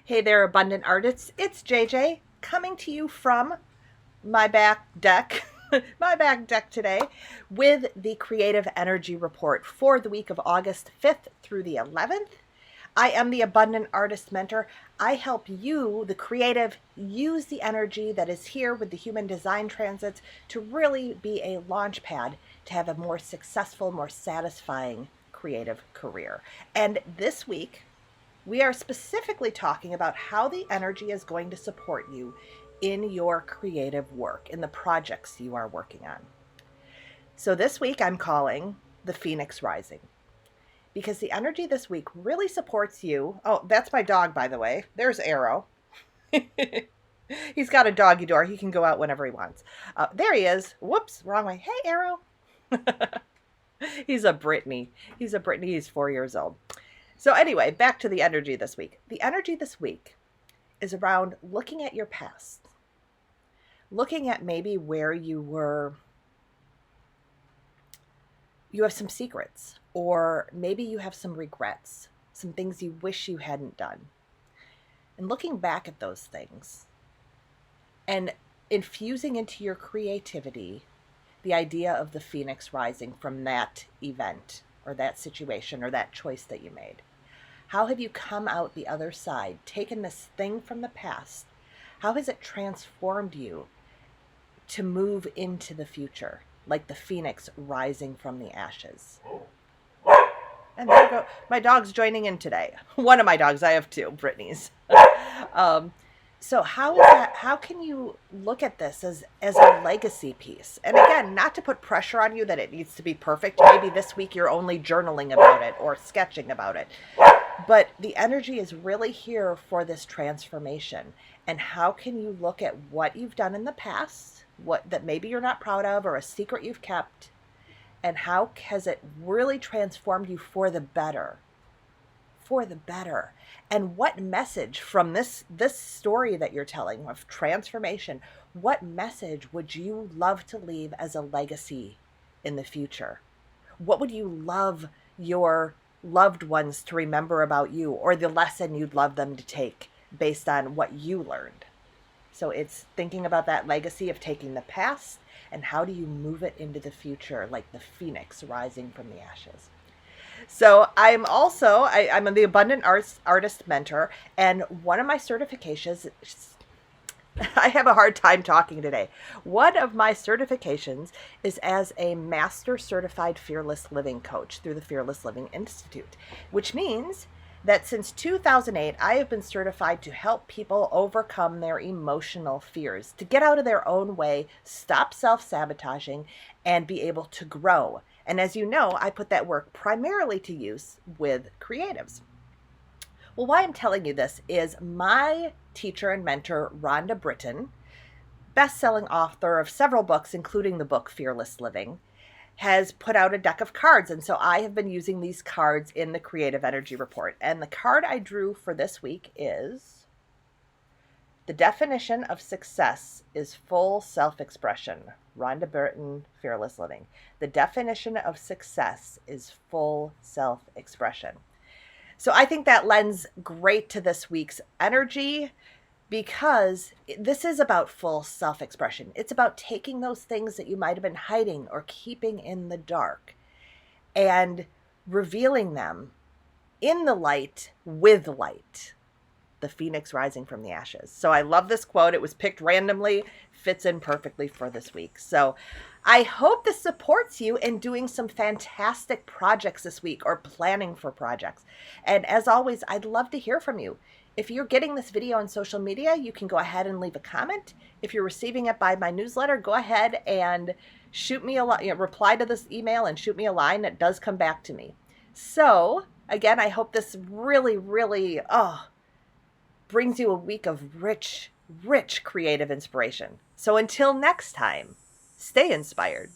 Hey there, abundant artists. It's JJ coming to you from my back deck, my back deck today with the Creative Energy Report for the week of August 5th through the 11th. I am the Abundant Artist Mentor. I help you, the creative, use the energy that is here with the human design transits to really be a launch pad to have a more successful, more satisfying creative career. And this week, we are specifically talking about how the energy is going to support you in your creative work, in the projects you are working on. So this week I'm calling the Phoenix Rising because the energy this week really supports you. Oh, that's my dog, by the way. There's Arrow. He's got a doggy door. He can go out whenever he wants. There he is. Whoops, wrong way. Hey, Arrow. He's a Brittany. He's 4 years old. So anyway, back to the energy this week. The energy this week is around looking at your past. Looking at maybe where you have some secrets, or maybe you have some regrets, some things you wish you hadn't done. And looking back at those things and infusing into your creativity the idea of the phoenix rising from that event or that situation or that choice that you made. How have you come out the other side, taken this thing from the past? How has it transformed you to move into the future, like the phoenix rising from the ashes? And there you go. My dog's joining in today. One of my dogs. I have two, Brittany's. So how can you look at this as a legacy piece? And again, not to put pressure on you that it needs to be perfect. Maybe this week you're only journaling about it or sketching about it. But the energy is really here for this transformation. And how can you look at what you've done in the past, what that maybe you're not proud of, or a secret you've kept, and how has it really transformed you for the better? For the better. And what message from this story that you're telling of transformation, what message would you love to leave as a legacy in the future? What would you love your loved ones to remember about you, or the lesson you'd love them to take based on what you learned? So it's thinking about that legacy of taking the past and how do you move it into the future, like the phoenix rising from the ashes. So I'm the Abundant Artist Mentor, and one of my certifications, I have a hard time talking today. One of my certifications is as a Master Certified Fearless Living Coach through the Fearless Living Institute, which means that since 2008, I have been certified to help people overcome their emotional fears, to get out of their own way, stop self-sabotaging, and be able to grow. And as you know, I put that work primarily to use with creatives. Well, why I'm telling you this is my teacher and mentor, Rhonda Britten, best-selling author of several books, including the book Fearless Living, has put out a deck of cards. And so I have been using these cards in the Creative Energy Report. And the card I drew for this week is: the definition of success is full self-expression. Rhonda Britten, Fearless Living. The definition of success is full self-expression. So I think that lends great to this week's energy, because this is about full self-expression. It's about taking those things that you might have been hiding or keeping in the dark and revealing them in the light with light. The phoenix rising from the ashes. So I love this quote. It was picked randomly, fits in perfectly for this week. So I hope this supports you in doing some fantastic projects this week or planning for projects. And as always, I'd love to hear from you. If you're getting this video on social media, you can go ahead and leave a comment. If you're receiving it by my newsletter, go ahead and shoot me reply to this email and shoot me a line. That does come back to me. So again, I hope this really, really, brings you a week of rich, rich creative inspiration. So until next time, stay inspired.